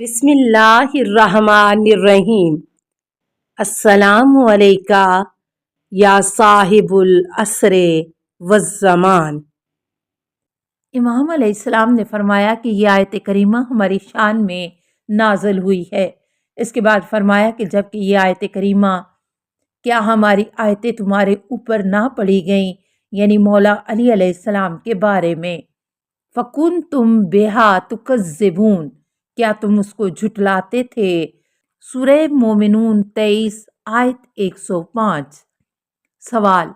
بسم اللہ الرحمن الرحیم۔ السلام علیکہ یا صاحب العصر والزمان۔ امام علیہ السلام نے فرمایا کہ یہ آیت کریمہ ہماری شان میں نازل ہوئی ہے۔ اس کے بعد فرمایا کہ جب کہ یہ آیت کریمہ کیا ہماری آیتیں تمہارے اوپر نہ پڑھی گئیں، یعنی مولا علی علیہ السلام کے بارے میں، فَكُنْتُمْ بِهَا تُكَذِّبُونَ، کیا تم اس کو جھٹلاتے تھے؟ سورہ مومنون 23 آیت 105۔ سوال: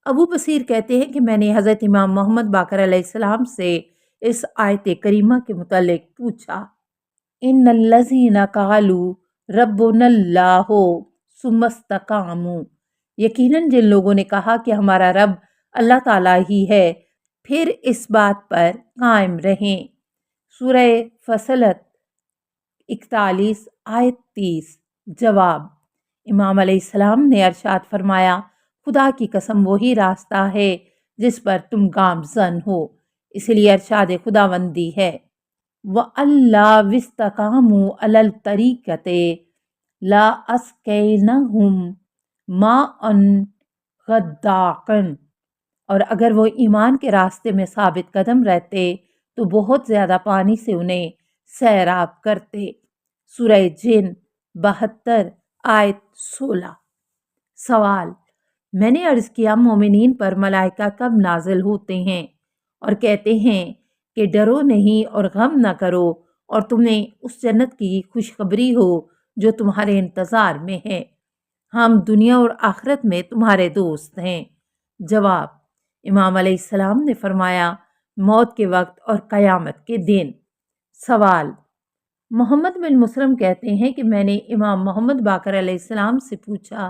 ابو بصیر کہتے ہیں کہ میں نے حضرت امام محمد باقر علیہ السلام سے اس آیت کریمہ کے متعلق پوچھا، ان الذین قالوا ربنا اللہ ثم استقاموا، یقیناً جن لوگوں نے کہا کہ ہمارا رب اللہ تعالیٰ ہی ہے، پھر اس بات پر قائم رہیں۔ سورہ فصلت 41 آیت 30۔ جواب: امام علیہ السلام نے ارشاد فرمایا، خدا کی قسم وہی راستہ ہے جس پر تم گامزن ہو، اس لیے ارشاد خداوندی ہے، وَأَلَّا وَاسْتَقَامُوا عَلَى الطَّرِيقَةِ لَأَسْقَيْنَاهُمْ مَاءً غَدَّاقًا، اور اگر وہ ایمان کے راستے میں ثابت قدم رہتے تو بہت زیادہ پانی سے انہیں سیراب کرتے۔ سورہ جن 72 آیت 16۔ سوال: میں نے عرض کیا مومنین پر ملائکہ کب نازل ہوتے ہیں اور کہتے ہیں کہ ڈرو نہیں اور غم نہ کرو اور تمہیں اس جنت کی خوشخبری ہو جو تمہارے انتظار میں ہے، ہم دنیا اور آخرت میں تمہارے دوست ہیں۔ جواب: امام علیہ السلام نے فرمایا، موت کے وقت اور قیامت کے دن۔ سوال: محمد بن مسلم کہتے ہیں کہ میں نے امام محمد باقر علیہ السلام سے پوچھا،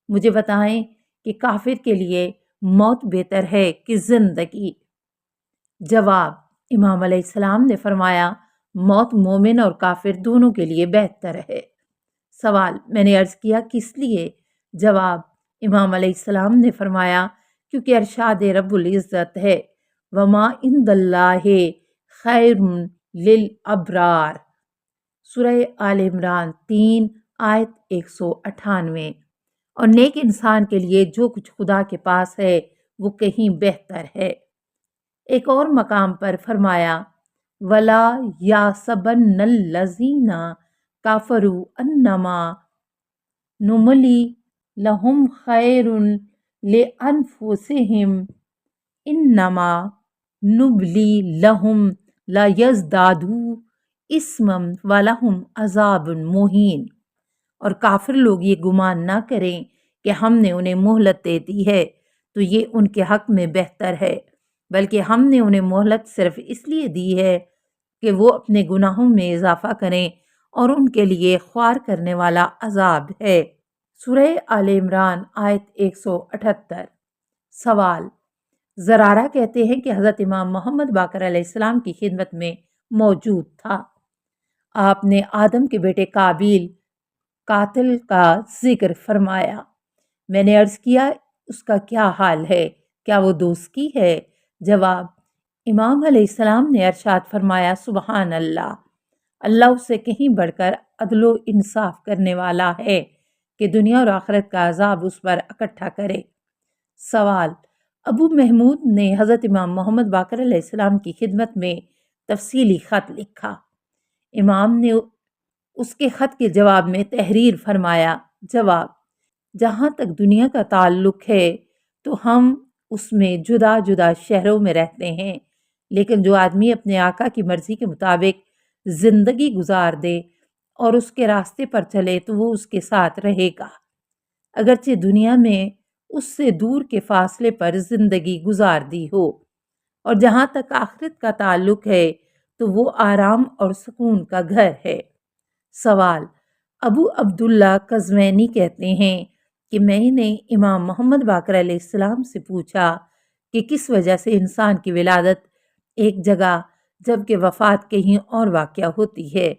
مجھے بتائیں کہ کافر کے لیے موت بہتر ہے کہ زندگی؟ جواب: امام علیہ السلام نے فرمایا، موت مومن اور کافر دونوں کے لیے بہتر ہے۔ سوال: میں نے عرض کیا کس لیے؟ جواب: امام علیہ السلام نے فرمایا، کیونکہ ارشاد رب العزت ہے، وَمَا عِندَ اللَّهِ خَيْرٌ لِلْأَبْرَارِ، سورہ آل عمران 3 آیت 198۔ اور نیک انسان کے لیے جو کچھ خدا کے پاس ہے وہ کہیں بہتر ہے۔ ایک اور مقام پر فرمایا، وَلَا يَحْسَبَنَّ الَّذِينَ كَفَرُوا أَنَّمَا نُمْلِي لَهُمْ خَيْرٌ لِأَنفُسِهِمْ إِنَّمَا نُمْلِي لَهُمْ لِيَزْدَادُوا إِثْمًا وَلَهُمْ عَذَابٌ مُہِینٌ، اور کافر لوگ یہ گمان نہ کریں کہ ہم نے انہیں مہلت دے دی ہے تو یہ ان کے حق میں بہتر ہے، بلکہ ہم نے انہیں مہلت صرف اس لیے دی ہے کہ وہ اپنے گناہوں میں اضافہ کریں اور ان کے لیے خوار کرنے والا عذاب ہے۔ سورہ آل عمران آیت 178۔ سوال: زرارہ کہتے ہیں کہ حضرت امام محمد باقر علیہ السلام کی خدمت میں موجود تھا، آپ نے آدم کے بیٹے قابیل قاتل کا ذکر فرمایا، میں نے عرض کیا اس کا کیا حال ہے، کیا وہ دوست کی ہے؟ جواب: امام علیہ السلام نے ارشاد فرمایا، سبحان اللہ، اللہ اس سے کہیں بڑھ کر عدل و انصاف کرنے والا ہے کہ دنیا اور آخرت کا عذاب اس پر اکٹھا کرے۔ سوال: ابو محمود نے حضرت امام محمد باقر علیہ السلام کی خدمت میں تفصیلی خط لکھا، امام نے اس کے خط کے جواب میں تحریر فرمایا۔ جواب: جہاں تک دنیا کا تعلق ہے تو ہم اس میں جدا جدا شہروں میں رہتے ہیں، لیکن جو آدمی اپنے آقا کی مرضی کے مطابق زندگی گزار دے اور اس کے راستے پر چلے تو وہ اس کے ساتھ رہے گا، اگرچہ دنیا میں اس سے دور کے فاصلے پر زندگی گزار دی ہو، اور جہاں تک آخرت کا تعلق ہے تو وہ آرام اور سکون کا گھر ہے۔ سوال: ابو عبداللہ قزوینی کہتے ہیں کہ میں نے امام محمد باقر علیہ السلام سے پوچھا کہ کس وجہ سے انسان کی ولادت ایک جگہ جبکہ وفات کہیں اور واقع ہوتی ہے؟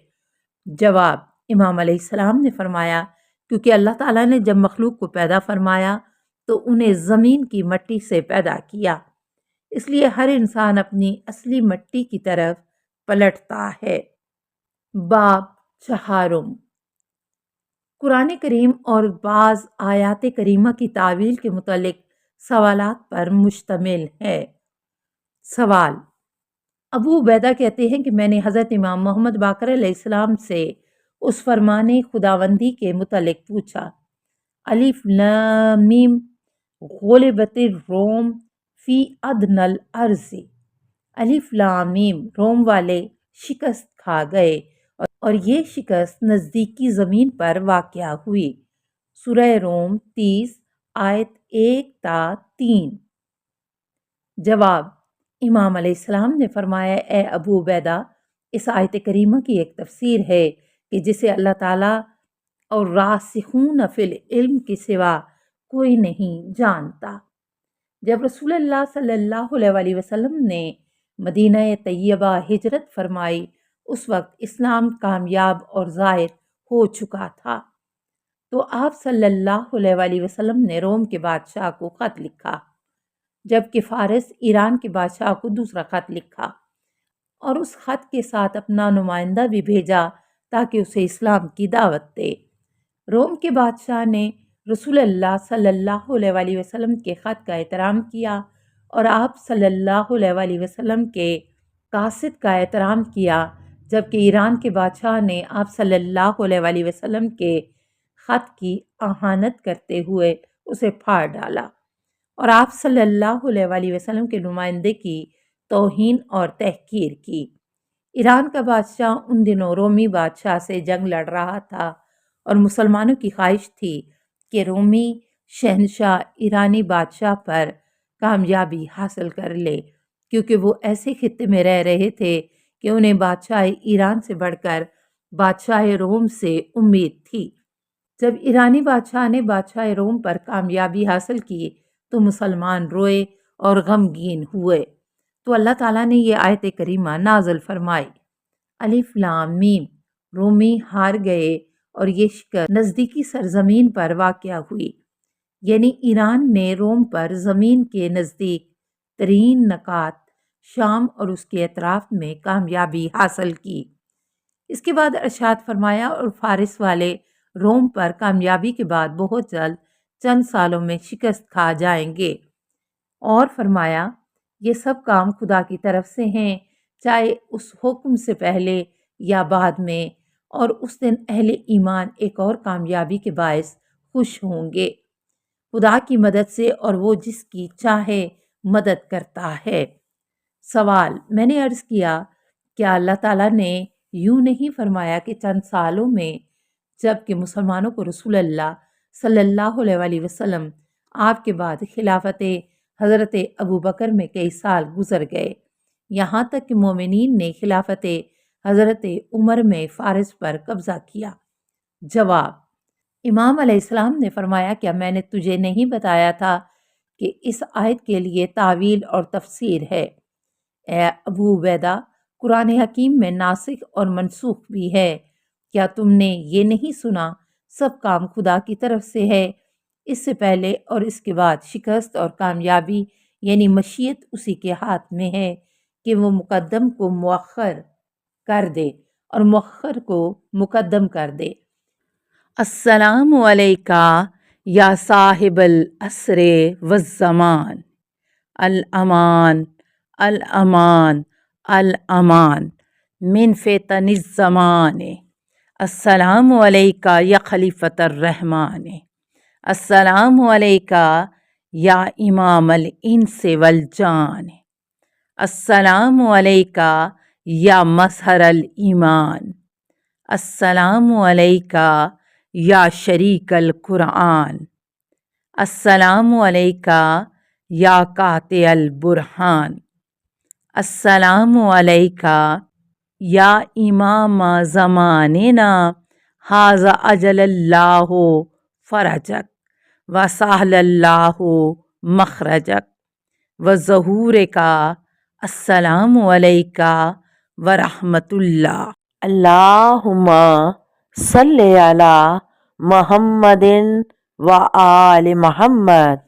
جواب: امام علیہ السلام نے فرمایا، کیونکہ اللہ تعالیٰ نے جب مخلوق کو پیدا فرمایا تو انہیں زمین کی مٹی سے پیدا کیا، اس لیے ہر انسان اپنی اصلی مٹی کی طرف پلٹتا ہے۔ باب چہارم، قرآن کریم اور بعض آیات کریمہ کی تعویل کے متعلق سوالات پر مشتمل ہے۔ سوال: ابو عبیدہ کہتے ہیں کہ میں نے حضرت امام محمد باقر علیہ السلام سے اس فرمان خداوندی کے متعلق پوچھا: الف لام میم غلبت الروم فی ادنی الارض۔ الف لام میم، روم والے شکست کھا گئے اور یہ شکست نزدیکی زمین پر واقع ہوئی۔ سورہ روم 30 آیت 1 تا 3۔ جواب: امام علیہ السلام نے فرمایا، اے ابو عبیدہ، اس آیت کریمہ کی ایک تفسیر ہے کہ جسے اللہ تعالیٰ اور راسخون فی العلم کے سوا کوئی نہیں جانتا۔ جب رسول اللہ صلی اللہ علیہ وسلم نے مدینہ طیبہ ہجرت فرمائی، اس وقت اسلام کامیاب اور ظاہر ہو چکا تھا، تو آپ صلی اللہ علیہ وسلم نے روم کے بادشاہ کو خط لکھا، جبکہ فارس ایران کے بادشاہ کو دوسرا خط لکھا، اور اس خط کے ساتھ اپنا نمائندہ بھی بھیجا تاکہ اسے اسلام کی دعوت دے۔ روم کے بادشاہ نے رسول اللہ صلی اللہ علیہ وسلم کے خط کا احترام کیا اور آپ صلی اللہ علیہ وسلم کے قاصد کا احترام کیا، جبکہ ایران کے بادشاہ نے آپ صلی اللہ علیہ وسلم کے خط کی اہانت کرتے ہوئے اسے پھاڑ ڈالا اور آپ صلی اللہ علیہ وسلم کے نمائندے کی توہین اور تحقیر کی۔ ایران کا بادشاہ ان دنوں رومی بادشاہ سے جنگ لڑ رہا تھا اور مسلمانوں کی خواہش تھی کہ رومی شہنشاہ ایرانی بادشاہ پر کامیابی حاصل کر لے، کیونکہ وہ ایسے خطے میں رہ رہے تھے کہ انہیں بادشاہ ایران سے بڑھ کر بادشاہ روم سے امید تھی۔ جب ایرانی بادشاہ نے بادشاہ روم پر کامیابی حاصل کی تو مسلمان روئے اور غمگین ہوئے، تو اللہ تعالیٰ نے یہ آیت کریمہ نازل فرمائی: الف لام میم، رومی ہار گئے اور یہ شکست نزدیکی سرزمین پر واقع ہوئی، یعنی ایران نے روم پر زمین کے نزدیک ترین نقاط شام اور اس کے اطراف میں کامیابی حاصل کی۔ اس کے بعد ارشاد فرمایا، اور فارس والے روم پر کامیابی کے بعد بہت جلد چند سالوں میں شکست کھا جائیں گے، اور فرمایا یہ سب کام خدا کی طرف سے ہیں، چاہے اس حکم سے پہلے یا بعد میں، اور اس دن اہل ایمان ایک اور کامیابی کے باعث خوش ہوں گے، خدا کی مدد سے، اور وہ جس کی چاہے مدد کرتا ہے۔ سوال: میں نے عرض کیا، کیا اللہ تعالیٰ نے یوں نہیں فرمایا کہ چند سالوں میں، جبکہ مسلمانوں کو رسول اللہ صلی اللہ علیہ وسلم آپ کے بعد خلافت حضرت ابوبکر میں کئی سال گزر گئے، یہاں تک کہ مومنین نے خلافت حضرت عمر میں فارس پر قبضہ کیا؟ جواب: امام علیہ السلام نے فرمایا، کیا میں نے تجھے نہیں بتایا تھا کہ اس آیت کے لیے تعویل اور تفسیر ہے؟ اے ابو عبیدہ، قرآن حکیم میں ناسخ اور منسوخ بھی ہے، کیا تم نے یہ نہیں سنا؟ سب کام خدا کی طرف سے ہے، اس سے پہلے اور اس کے بعد شکست اور کامیابی یعنی مشیت اسی کے ہاتھ میں ہے کہ وہ مقدم کو مؤخر کر دے اور مؤخر کو مقدم کر دے۔ السلام علیکہ یا صاحب العصر والزمان، الامان الامان الامان من فتن الزمان۔ السلام علیکہ یا خلیفۃ الرحمن، السلام علیکہ یا امام الانس والجان، السلام علیکہ یا مظہر الایمان، السلام علیکہ یا شریک القرآن، السلام علیکہ یا قاطع البرہان، السلام علیکہ یا امام زماننا ھذا اجل اللہ فرجک وسہل اللہ مخرجک وظہورکا، السلام علیکہ ورحمۃ اللہ۔ اللہم صلی علی محمد و آل محمد۔